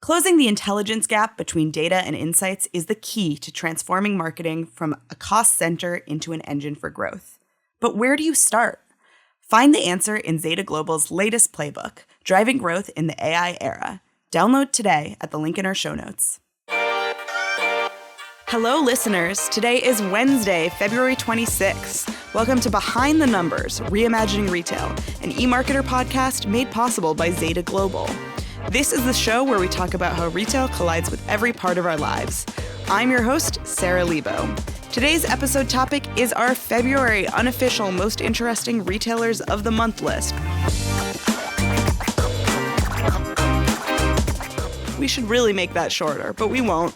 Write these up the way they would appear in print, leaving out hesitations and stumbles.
Closing the intelligence gap between data and insights is the key to transforming marketing from a cost center into an engine for growth. But where do you start? Find the answer in Zeta Global's latest playbook, Driving Growth in the AI Era. Download today at the link in our show notes. Hello, listeners. Today is Wednesday, February 26th. Welcome to Behind the Numbers, Reimagining Retail, an e-marketer podcast made possible by Zeta Global. This is the show where we talk about how retail collides with every part of our lives. I'm your host, Sara Lebow. Today's episode topic is our February unofficial Most Interesting Retailers of the Month list. We should really make that shorter, but we won't.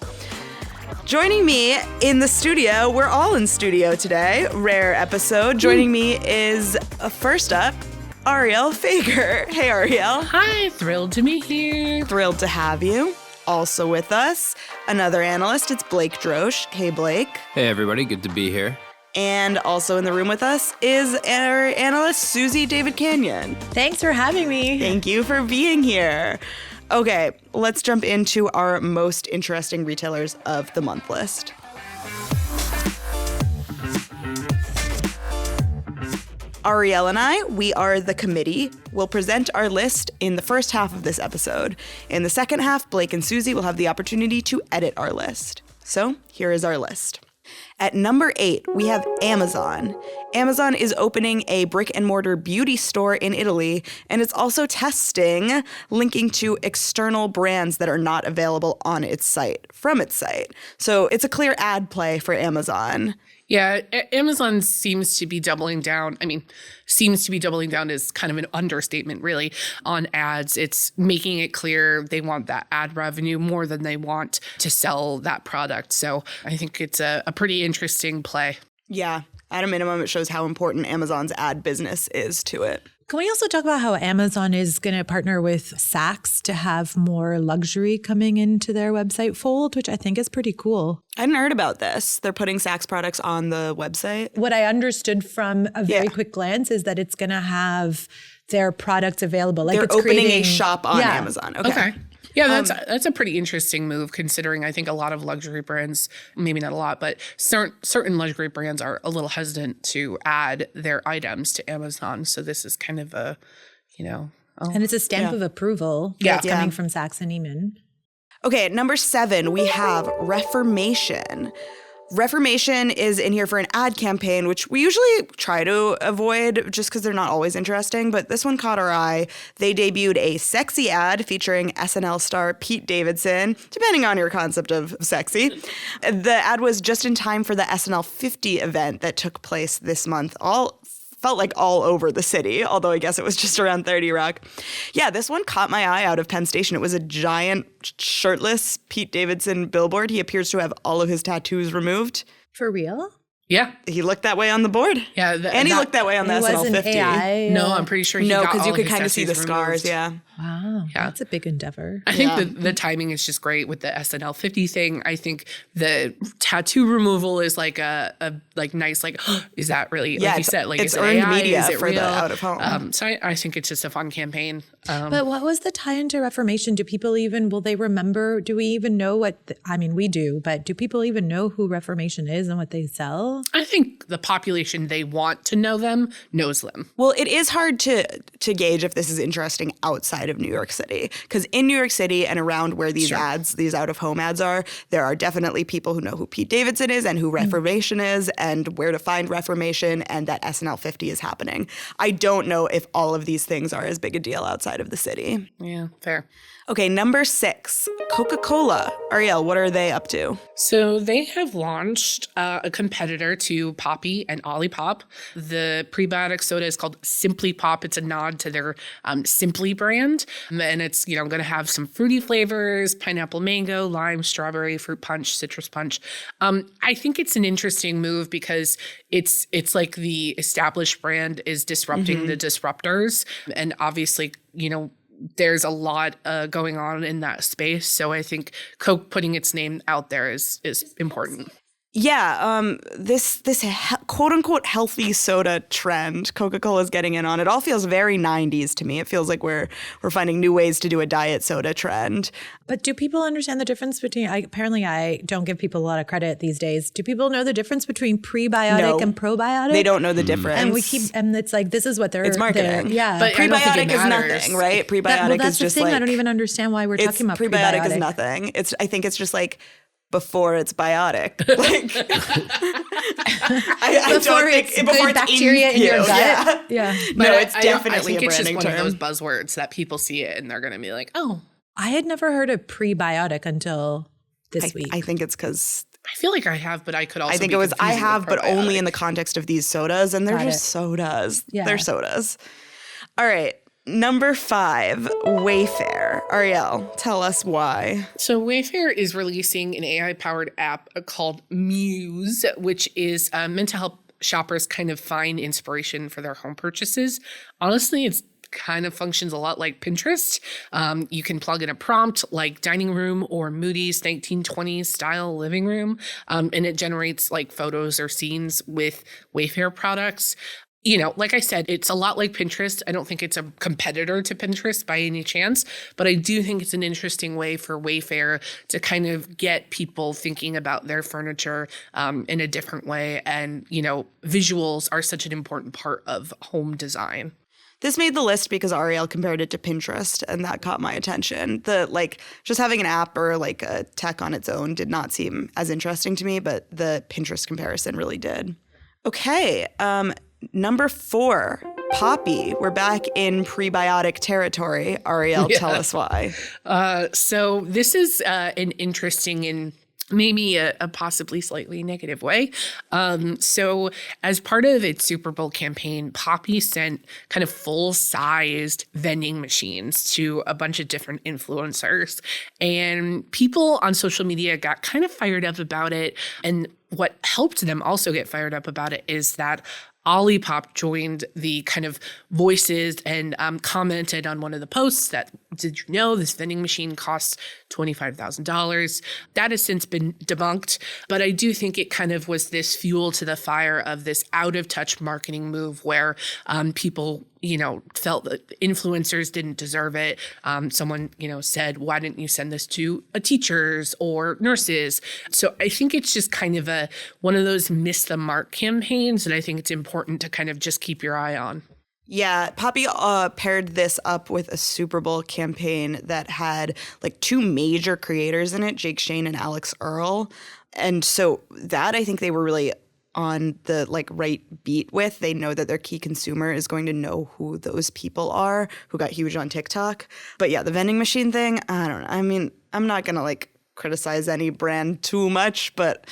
Joining me in the studio, we're all in studio today, rare episode. Joining me is, first up, Arielle Feger. Hey, Arielle. Hi, thrilled to be here. Thrilled to have you. Also with us, another analyst, it's Blake Droesch. Hey, Blake. Hey, everybody. Good to be here. And also in the room with us is our analyst, Suzy Davidkhanian. Thanks for having me. Thank you for being here. Okay, let's jump into our most interesting retailers of the month list. Arielle and I, we are the committee. We'll present our list in the first half of this episode. In the second half, Blake and Suzy will have the opportunity to edit our list. So here is our list. At number 8, we have Amazon. Amazon is opening a brick-and-mortar beauty store in Italy, and it's also testing linking to external brands that are not available on its site, from its site. So it's a clear ad play for Amazon. Yeah, Amazon seems to be doubling down. Seems to be doubling down is kind of an understatement, really, on ads. It's making it clear they want that ad revenue more than they want to sell that product. So I think it's a pretty interesting play. Yeah, at a minimum, it shows how important Amazon's ad business is to it. Can we also talk about how Amazon is going to partner with Saks to have more luxury coming into their website fold, which I think is pretty cool. I hadn't heard about this. They're putting Saks products on the website. What I understood from a very quick glance is that it's going to have their products available. They're opening a shop on Amazon. Okay. Yeah, that's a pretty interesting move, considering I think a lot of luxury brands, maybe not a lot, but certain luxury brands are a little hesitant to add their items to Amazon. So this is kind of a, And it's a stamp of approval that's coming from Saks and Neiman. Okay, at number 7, we have Reformation. Reformation is in here for an ad campaign, which we usually try to avoid just because they're not always interesting. But this one caught our eye. They debuted a sexy ad featuring SNL star Pete Davidson, depending on your concept of sexy. The ad was just in time for the SNL 50 event that took place this month. Felt like all over the city, although I guess it was just around 30 Rock. Yeah, this one caught my eye out of Penn Station. It was a giant, shirtless Pete Davidson billboard. He appears to have all of his tattoos removed. For real? Yeah. He looked that way on the board. Yeah. And he looked that way on the SNL 50. AI, No, I'm pretty sure he got all because you could kind of see the scars, removed. Wow. Yeah. That's a big endeavor. I think the timing is just great with the SNL 50 thing. I think the tattoo removal is like a nice, is that really, like you said, like it's is earned AI, media is it for real? the out of home. So I think it's just a fun campaign. But what was the tie into Reformation? Will they remember? Do we even know we do, but do people even know who Reformation is and what they sell? I think the population they want to know them knows them. Well, it is hard to gauge if this is interesting outside of New York City, because in New York City and around where these ads, these out-of-home ads are, there are definitely people who know who Pete Davidson is and who Reformation is and where to find Reformation and that SNL 50 is happening. I don't know if all of these things are as big a deal outside of the city. Yeah, fair. Okay, number 6, Coca-Cola. Arielle, what are they up to? So they have launched a competitor to Poppy and Olipop. The prebiotic soda is called Simply Pop. It's a nod to their Simply brand. And it's, going to have some fruity flavors, pineapple mango, lime, strawberry, fruit punch, citrus punch. I think it's an interesting move because it's like the established brand is disrupting the disruptors. And obviously, there's a lot going on in that space. So I think Coke putting its name out there is important. Yeah, this quote unquote healthy soda trend Coca-Cola's getting in on. It all feels very 90s to me. It feels like we're finding new ways to do a diet soda trend. But do people understand the difference between, apparently I don't give people a lot of credit these days. Do people know the difference between prebiotic No. and probiotic? They don't know the difference. And it's like, this is what they're. It's marketing. Yeah. But I don't think it Prebiotic is matters. nothing, right? Prebiotic that's is the just thing. like I don't even understand why we're talking about prebiotic is nothing. I think it's just like before it's biotic. Like I Before don't think it's before good it's bacteria in your gut. Yeah. Yeah. No, it's I definitely think a it's just branding one term. of those buzzwords that people see it and they're going to be like, oh, I had never heard of prebiotic until this week. I think it's because I feel like I have, but I could also I think be it was I confusing with have, but only probiotic. in the context of these sodas, and they're Got just it. sodas. Yeah. They're sodas. All right. Number 5, Wayfair. Arielle, tell us why. So Wayfair is releasing an AI-powered app called Muse, which is meant to help shoppers kind of find inspiration for their home purchases. Honestly, it's kind of functions a lot like Pinterest. You can plug in a prompt like dining room or Moody's 1920s style living room, and it generates like photos or scenes with Wayfair products. You know, like I said, it's a lot like Pinterest. I don't think it's a competitor to Pinterest by any chance, but I do think it's an interesting way for Wayfair to kind of get people thinking about their furniture in a different way. And, you know, visuals are such an important part of home design. This made the list because Arielle compared it to Pinterest, and that caught my attention. Just having an app or like a tech on its own did not seem as interesting to me, but the Pinterest comparison really did. Okay, number 4, Poppy. We're back in prebiotic territory. Arielle, tell us why. So this is an interesting and maybe a possibly slightly negative way. So as part of its Super Bowl campaign, Poppy sent kind of full-sized vending machines to a bunch of different influencers. And people on social media got kind of fired up about it. And what helped them also get fired up about it is that Olipop joined the kind of voices and commented on one of the posts that, did you know this vending machine costs $25,000? That has since been debunked, but I do think it kind of was this fuel to the fire of this out of touch marketing move where people, you know, felt that influencers didn't deserve it. Someone, you know, said, why didn't you send this to teachers or nurses? So I think it's just kind of one of those miss the mark campaigns that I think it's important to kind of just keep your eye on. Yeah, Poppy paired this up with a Super Bowl campaign that had like 2 major creators in it, Jake Shane and Alex Earl. And so that I think they were really on the like right beat with. They know that their key consumer is going to know who those people are who got huge on TikTok. But yeah, the vending machine thing, I don't know. I mean, I'm not going to like criticize any brand too much, but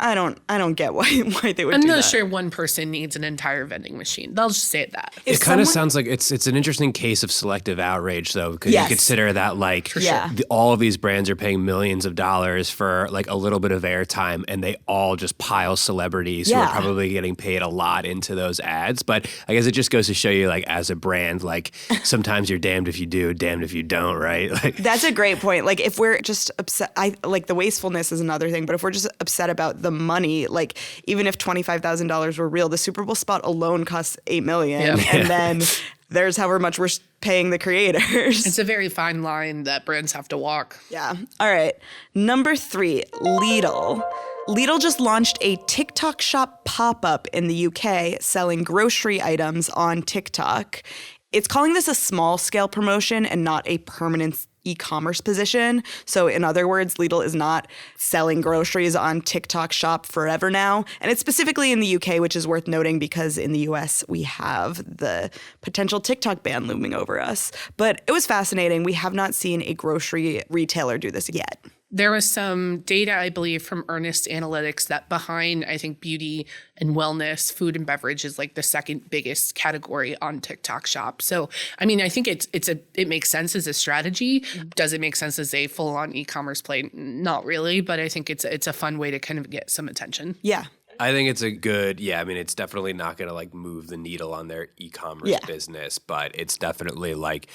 I don't get why they would do that. I'm not sure one person needs an entire vending machine. They'll just say that. It kind of sounds like it's an interesting case of selective outrage, though, because Yes. you consider that like Yeah. all of these brands are paying millions of dollars for like a little bit of airtime, and they all just pile celebrities who Yeah. are probably getting paid a lot into those ads. But I guess it just goes to show you, like, as a brand, like sometimes you're damned if you do, damned if you don't, right? Like, That's a great point. Like if we're just upset, like the wastefulness is another thing, but if we're just upset about the money, like even if $25,000 were real, the Super Bowl spot alone costs $8 million. Yeah. And then there's however much we're paying the creators. It's a very fine line that brands have to walk. Yeah. All right. Number 3, Lidl. Lidl just launched a TikTok shop pop-up in the UK selling grocery items on TikTok. It's calling this a small-scale promotion and not a permanent e-commerce position. So in other words, Lidl is not selling groceries on TikTok shop forever now. And it's specifically in the UK, which is worth noting because in the US we have the potential TikTok ban looming over us. But it was fascinating. We have not seen a grocery retailer do this yet. There was some data, I believe, from Earnest Analytics that behind, I think, beauty and wellness, food and beverage is like the second biggest category on TikTok Shop. So, I mean, I think it makes sense as a strategy. Does it make sense as a full-on e-commerce play? Not really, but I think it's a fun way to kind of get some attention. Yeah. I think it's I mean, it's definitely not going to like move the needle on their e-commerce business, but it's definitely like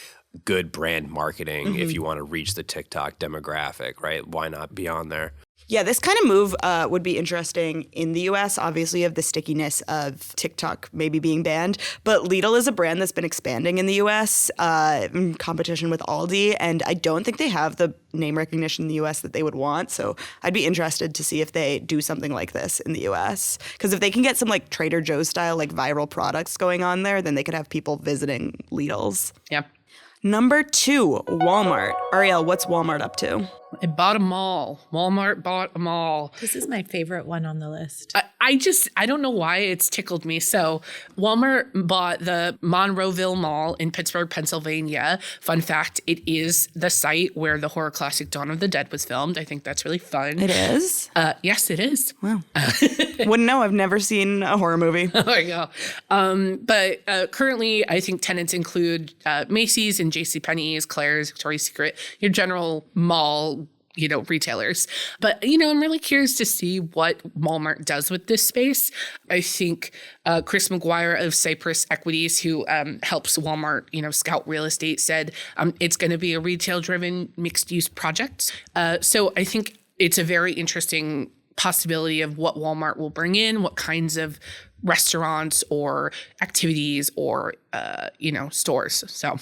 good brand marketing if you want to reach the TikTok demographic, right? Why not be on there? Yeah, this kind of move would be interesting in the U.S. Obviously, you have the stickiness of TikTok maybe being banned, but Lidl is a brand that's been expanding in the U.S. In competition with Aldi, and I don't think they have the name recognition in the U.S. that they would want. So I'd be interested to see if they do something like this in the U.S. Because if they can get some like Trader Joe's style like viral products going on there, then they could have people visiting Lidl's. Yeah. Number 2, Walmart. Arielle, what's Walmart up to? I bought a mall. Walmart bought a mall. This is my favorite one on the list. I don't know why it's tickled me. So Walmart bought the Monroeville Mall in Pittsburgh, Pennsylvania. Fun fact, it is the site where the horror classic Dawn of the Dead was filmed. I think that's really fun. It is? Yes, it is. Wow. Wouldn't know. I've never seen a horror movie. There you go. But currently, I think tenants include Macy's and JCPenney's, Claire's, Victoria's Secret, your general mall retailers. But, I'm really curious to see what Walmart does with this space. I think Chris McGuire of Cypress Equities, who helps Walmart, scout real estate, said it's going to be a retail-driven mixed-use project. So I think it's a very interesting possibility of what Walmart will bring in, what kinds of restaurants or activities or, stores. So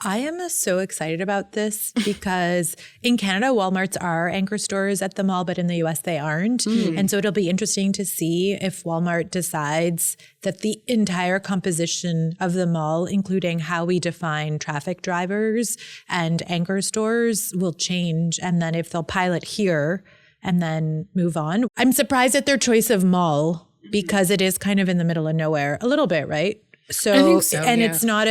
I am so excited about this because in Canada, Walmarts are anchor stores at the mall, but in the US, they aren't. And so it'll be interesting to see if Walmart decides that the entire composition of the mall, including how we define traffic drivers and anchor stores, will change. And then if they'll pilot here and then move on. I'm surprised at their choice of mall because it is kind of in the middle of nowhere a little bit, right? So, I think so, and yeah. it's not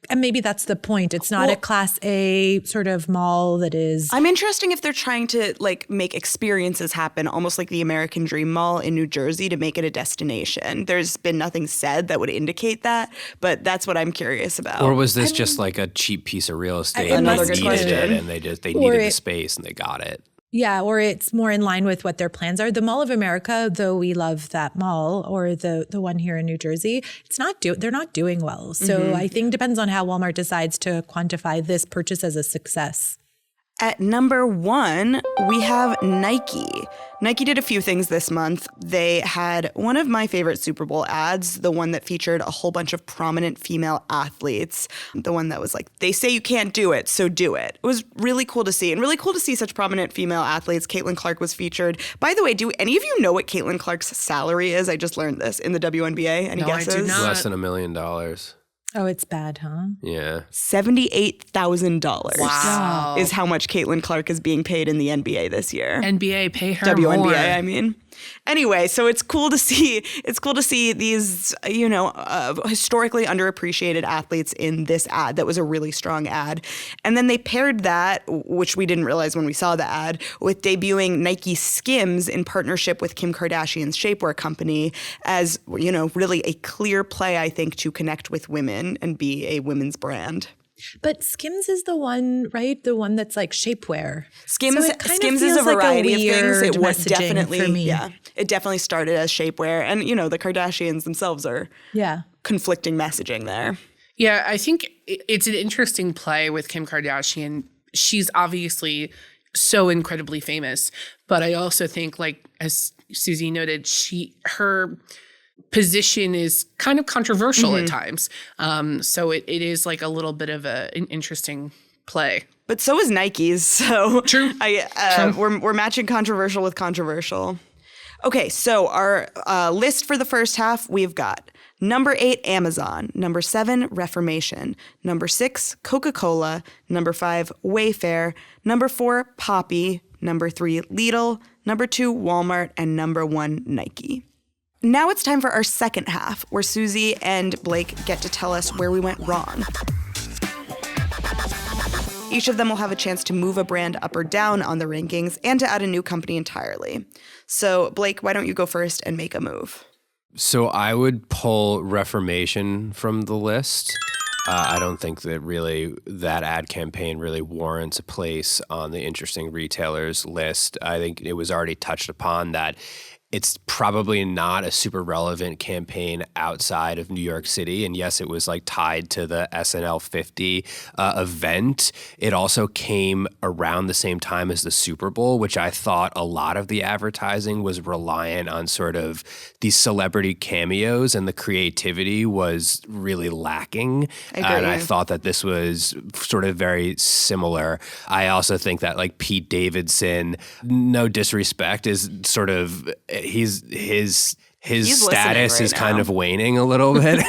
and maybe that's the point. It's not a class A sort of mall that is. I'm interested if they're trying to like make experiences happen, almost like the American Dream Mall in New Jersey, to make it a destination. There's been nothing said that would indicate that, but that's what I'm curious about. Or was this just like a cheap piece of real estate and Another they good needed question. it and they needed the space and they got it? Yeah, or it's more in line with what their plans are. The Mall of America, though we love that mall, or the one here in New Jersey, they're not doing well. So I think depends on how Walmart decides to quantify this purchase as a success. At number 1, we have Nike. Nike did a few things this month. They had one of my favorite Super Bowl ads, the one that featured a whole bunch of prominent female athletes. The one that was like, they say you can't do it, so do it. It was really cool to see, and really cool to see such prominent female athletes. Caitlin Clark was featured. By the way, do any of you know what Caitlin Clark's salary is? I just learned this in the WNBA. Any guesses? I do not. Less than $1 million. Oh, it's bad, huh? Yeah. $78,000 Wow. is how much Caitlin Clark is being paid in the NBA this year. NBA, pay her WNBA, more. I mean. Anyway, so it's cool to see these, historically underappreciated athletes in this ad that was a really strong ad. And then they paired that, which we didn't realize when we saw the ad, with debuting Nike Skims in partnership with Kim Kardashian's shapewear company as, really a clear play, I think, to connect with women and be a women's brand. But Skims is the one, right? The one that's like shapewear. Skims So it kind of Skims is a feels like variety of things. weird It was messaging definitely for me. yeah. It definitely started as shapewear, and the Kardashians themselves are conflicting messaging there. Yeah, I think it's an interesting play with Kim Kardashian. She's obviously so incredibly famous, but I also think, like as Suzy noted, her position is kind of controversial at times. So it is like a little bit of an interesting play. But so is Nike's. So True. We're matching controversial with controversial. Okay, so our list for the first half, we've got number 8, Amazon. Number 7, Reformation. Number 6, Coca-Cola. Number 5, Wayfair. Number 4, Poppy. Number 3, Lidl. Number 2, Walmart. And number 1, Nike. Now it's time for our second half, where Suzy and Blake get to tell us where we went wrong. Each of them will have a chance to move a brand up or down on the rankings and to add a new company entirely. So, Blake, why don't you go first and make a move? So I would pull Reformation from the list. I don't think that ad campaign really warrants a place on the interesting retailers list. I think it was already touched upon that it's probably not a super relevant campaign outside of New York City. And yes, it was like tied to the SNL 50 event. It also came around the same time as the Super Bowl, which I thought a lot of the advertising was reliant on sort of these celebrity cameos, and the creativity was really lacking. And I thought that this was sort of very similar. I also think that like Pete Davidson, no disrespect, is sort of his status is kind of waning a little bit.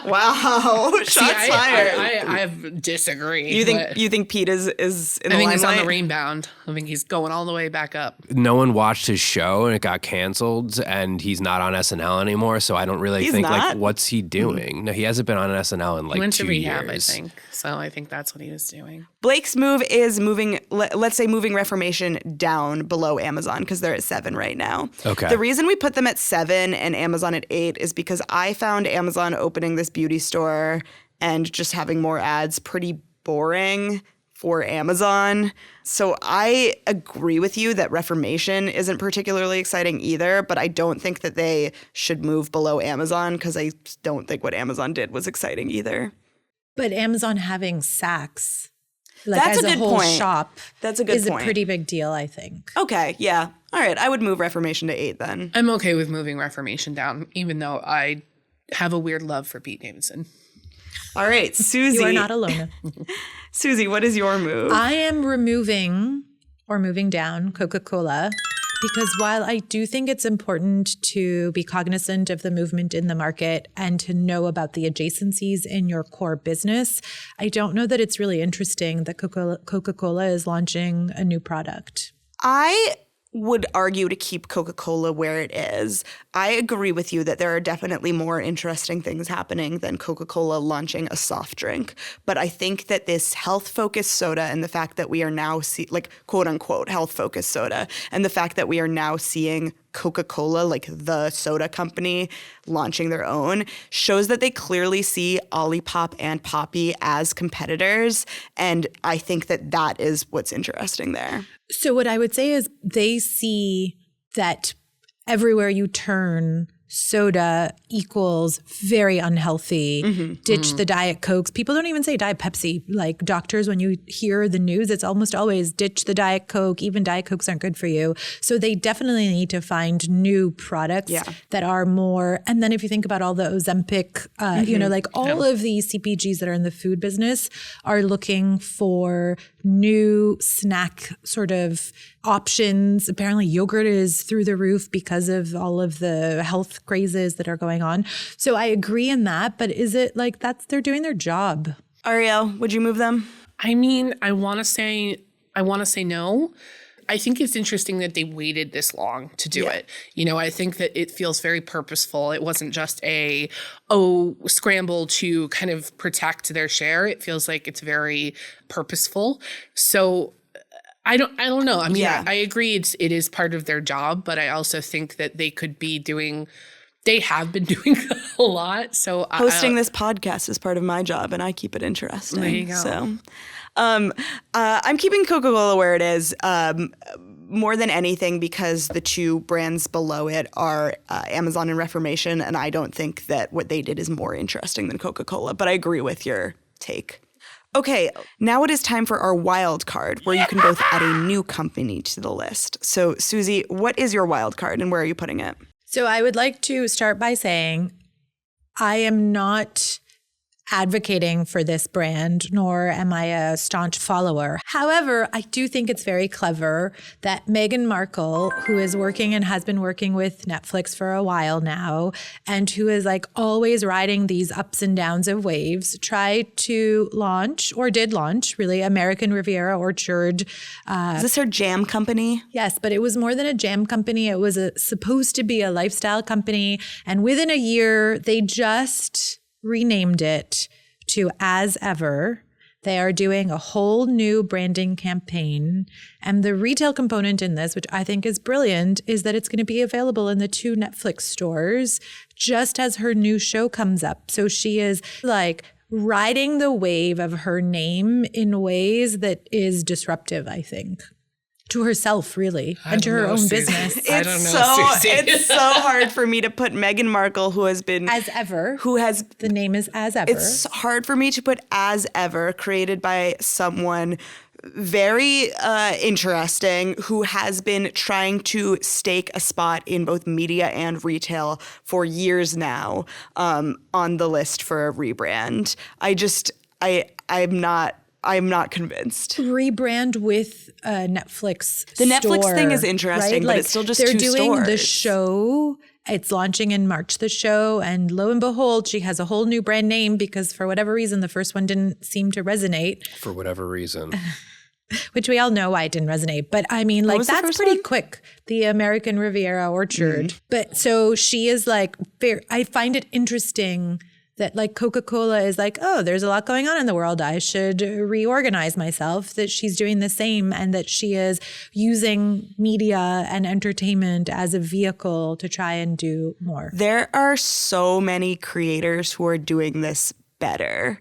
Wow, shots fired. I disagree. You think Pete is in the limelight? I think he's on the rebound. I think he's going all the way back up. No one watched his show and it got canceled, and he's not on SNL anymore. So I don't really think like what's he doing? No, he hasn't been on SNL in like 2 years. He went to rehab, I think. So I think that's what he was doing. Blake's move is moving Reformation down below Amazon because they're at 7 right now. Okay. The reason we put them at 7 and Amazon at 8 is because I found Amazon opening this beauty store and just having more ads pretty boring for Amazon. So I agree with you that Reformation isn't particularly exciting either, but I don't think that they should move below Amazon because I don't think what Amazon did was exciting either. But Amazon having Saks, like That's as a a good whole point. shop, That's a good is point. a pretty big deal, I think. Okay, yeah. All right, I would move Reformation to 8 then. I'm okay with moving Reformation down, even though I have a weird love for Pete Davidson. All right, Suzy. You are not alone. Suzy, what is your move? I am removing or moving down Coca-Cola because while I do think it's important to be cognizant of the movement in the market and to know about the adjacencies in your core business, I don't know that it's really interesting that Coca-Cola is launching a new product. I would argue to keep Coca-Cola where it is. I agree with you that there are definitely more interesting things happening than Coca-Cola launching a soft drink. But I think that this health-focused soda and the fact that we are now like quote-unquote health-focused soda and the fact that we are now seeing Coca-Cola, like the soda company, launching their own, shows that they clearly see Olipop and Poppy as competitors. And I think that that is what's interesting there. So what I would say is they see that everywhere you turn, soda equals very unhealthy. Ditch the Diet Cokes. People don't even say Diet Pepsi. Like doctors, when you hear the news, it's almost always ditch the Diet Coke. Even Diet Cokes aren't good for you. So they definitely need to find new products that are more. And then if you think about all the Ozempic, like all of these CPGs that are in the food business are looking for new snack sort of options. Apparently yogurt is through the roof because of all of the health crazes that are going on. So I agree in that, but is it like they're doing their job? Arielle, would you move them? I mean, I want to say no. I think it's interesting that they waited this long to do it. You know, I think that it feels very purposeful. It wasn't just a scramble to kind of protect their share. It feels like it's very purposeful. So I don't know. I mean, I agree it is part of their job, but I also think that they could be doing. They have been doing a lot. So hosting this podcast is part of my job, and I keep it interesting. There you go. So, I'm keeping Coca-Cola where it is more than anything because the two brands below it are Amazon and Reformation, and I don't think that what they did is more interesting than Coca-Cola. But I agree with your take. Okay, now it is time for our wild card, where you can both add a new company to the list. So, Suzy, what is your wild card, and where are you putting it? So I would like to start by saying I am not advocating for this brand, nor am I a staunch follower. However, I do think it's very clever that Meghan Markle, who is working and has been working with Netflix for a while now, and who is like always riding these ups and downs of waves, tried to launch, or did launch, really, American Riviera Orchard. Is this her jam company? Yes, but it was more than a jam company. It was supposed to be a lifestyle company. And within a year, they just renamed it to As Ever. They are doing a whole new branding campaign. And the retail component in this, which I think is brilliant, is that it's going to be available in the 2 Netflix stores just as her new show comes up. So she is like riding the wave of her name in ways that is disruptive, I think. to herself, really, and to her own Suzy. business. I don't know, Suzy. It's so hard for me to put Meghan Markle, who has been As ever. who has The name is As Ever. It's hard for me to put As Ever, created by someone very interesting who has been trying to stake a spot in both media and retail for years now, on the list for a rebrand. I'm not convinced. Rebrand with Netflix. The Netflix store, thing is interesting, right? but it's still just they're two doing the stores. show. It's launching in March, the show, and lo and behold, she has a whole new brand name because for whatever reason, the first one didn't seem to resonate, For whatever reason. which we all know why it didn't resonate. But I mean, like was the that's first pretty one? quick. The American Riviera Orchard. But so she is like, I find it interesting that like Coca-Cola is like, oh, there's a lot going on in the world. I should reorganize myself. That she's doing the same and that she is using media and entertainment as a vehicle to try and do more. There are so many creators who are doing this better.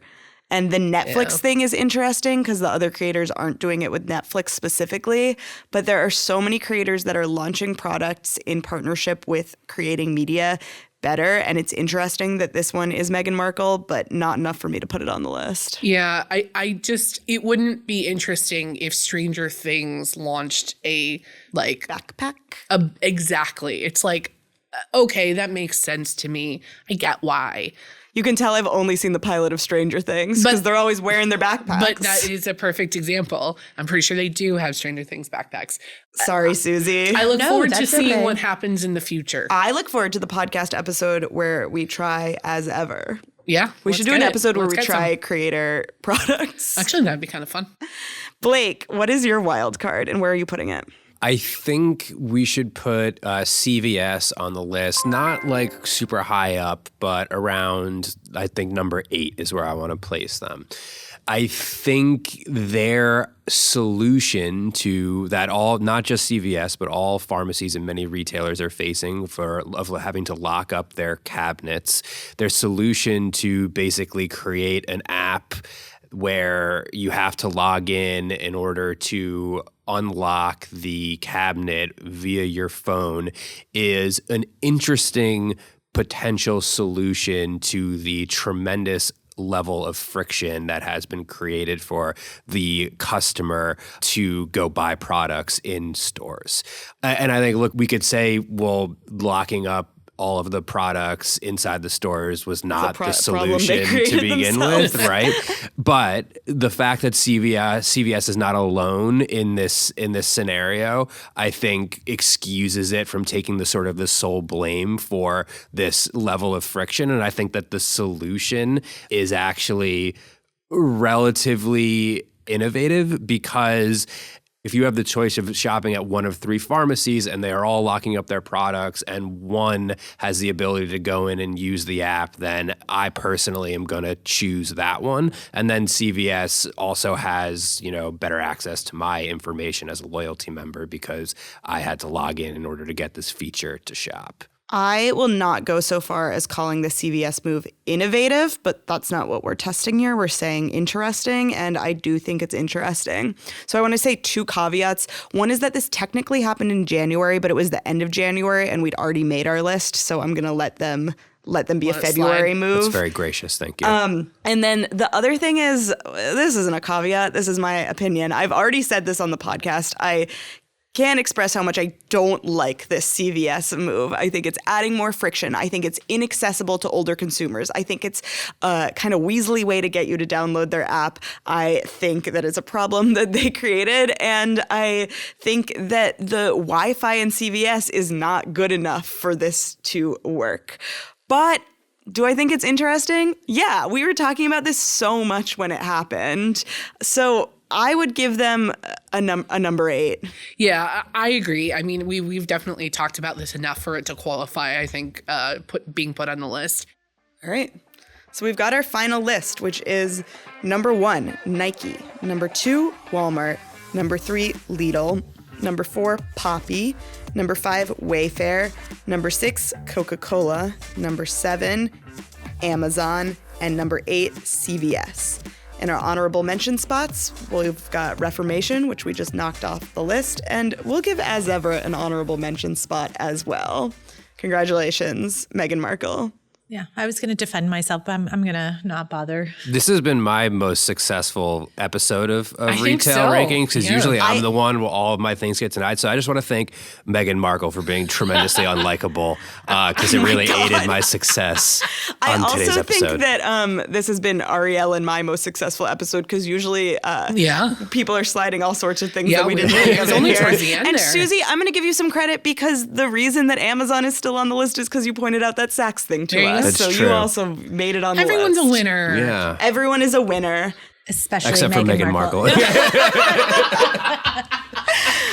And the Netflix thing is interesting because the other creators aren't doing it with Netflix specifically. But there are so many creators that are launching products in partnership with creating media better. And it's interesting that this one is Meghan Markle, but not enough for me to put it on the list. Yeah, I just, it wouldn't be interesting if Stranger Things launched a Backpack. exactly. It's like, okay, that makes sense to me. I get why. You can tell I've only seen the pilot of Stranger Things because they're always wearing their backpacks. But that is a perfect example. I'm pretty sure they do have Stranger Things backpacks. Sorry, Suzy. I look forward to that's seeing okay. what happens in the future. I look forward to the podcast episode where we try As Ever. Yeah. We should do an episode where we Let's get try some. creator products. Actually, that'd be kind of fun. Blake, what is your wild card and where are you putting it? I think we should put CVS on the list, not like super high up, but around, I think number 8 is where I want to place them. I think their solution to that, all, not just CVS, but all pharmacies and many retailers are facing of having to lock up their cabinets, their solution to basically create an app where you have to log in order to unlock the cabinet via your phone is an interesting potential solution to the tremendous level of friction that has been created for the customer to go buy products in stores. And I think, look, we could say, well, locking up all of the products inside the stores was not the solution to begin with, right? But the fact that CVS is not alone in this scenario, I think excuses it from taking the sort of the sole blame for this level of friction. And I think that the solution is actually relatively innovative because if you have the choice of shopping at one of 3 pharmacies and they are all locking up their products and one has the ability to go in and use the app, then I personally am going to choose that one. And then CVS also has, better access to my information as a loyalty member because I had to log in order to get this feature to shop. I will not go so far as calling the CVS move innovative, but that's not what we're testing here. We're saying interesting, and I do think it's interesting. So I want to say 2 caveats. One is that this technically happened in January, but it was the end of January, and we'd already made our list, so I'm going to let them be a February move. That's very gracious. Thank you. And then the other thing is, this isn't a caveat. This is my opinion. I've already said this on the podcast. I can't express how much I don't like this CVS move. I think it's adding more friction. I think it's inaccessible to older consumers. I think it's a kind of weaselly way to get you to download their app. I think that it's a problem that they created. And I think that the Wi-Fi in CVS is not good enough for this to work. But do I think it's interesting? Yeah, we were talking about this so much when it happened. So I would give them a number 8. Yeah, I agree. I mean, we've definitely talked about this enough for it to qualify, I think, being put on the list. All right. So we've got our final list, which is number 1, Nike. Number 2, Walmart. Number 3, Lidl. Number 4, Poppy. Number 5, Wayfair. Number 6, Coca-Cola. Number 7, Amazon. And number 8, CVS. In our honorable mention spots, we've got Reformation, which we just knocked off the list, and we'll give As Ever an honorable mention spot as well. Congratulations, Meghan Markle. Yeah, I was going to defend myself, but I'm going to not bother. This has been my most successful episode of think retail so. rankings because Yeah. usually I'm the one where all of my things get denied. So I just want to thank Meghan Markle for being tremendously unlikable because it really aided my success on today's I also episode. think that this has been Arielle and my most successful episode because usually people are sliding all sorts of things that we didn't think it of was in only here. towards the end And there. Suzy, I'm going to give you some credit because the reason that Amazon is still on the list is because you pointed out that Saks thing to There you us. go. That's So true. you also made it on the Everyone's list. a winner. Yeah. Everyone is a winner. Especially Except for Meghan Markle. Come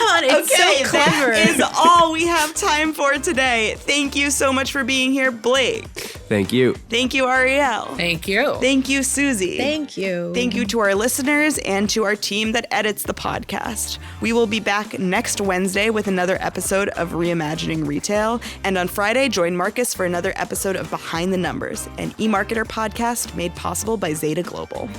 on, it's Okay, so clever. that is all we have time for today. Thank you so much for being here, Blake. Thank you. Thank you, Arielle. Thank you. Thank you, Suzy. Thank you. Thank you to our listeners and to our team that edits the podcast. We will be back next Wednesday with another episode of Reimagining Retail. And on Friday, join Marcus for another episode of Behind the Numbers, an eMarketer podcast made possible by Zeta Global.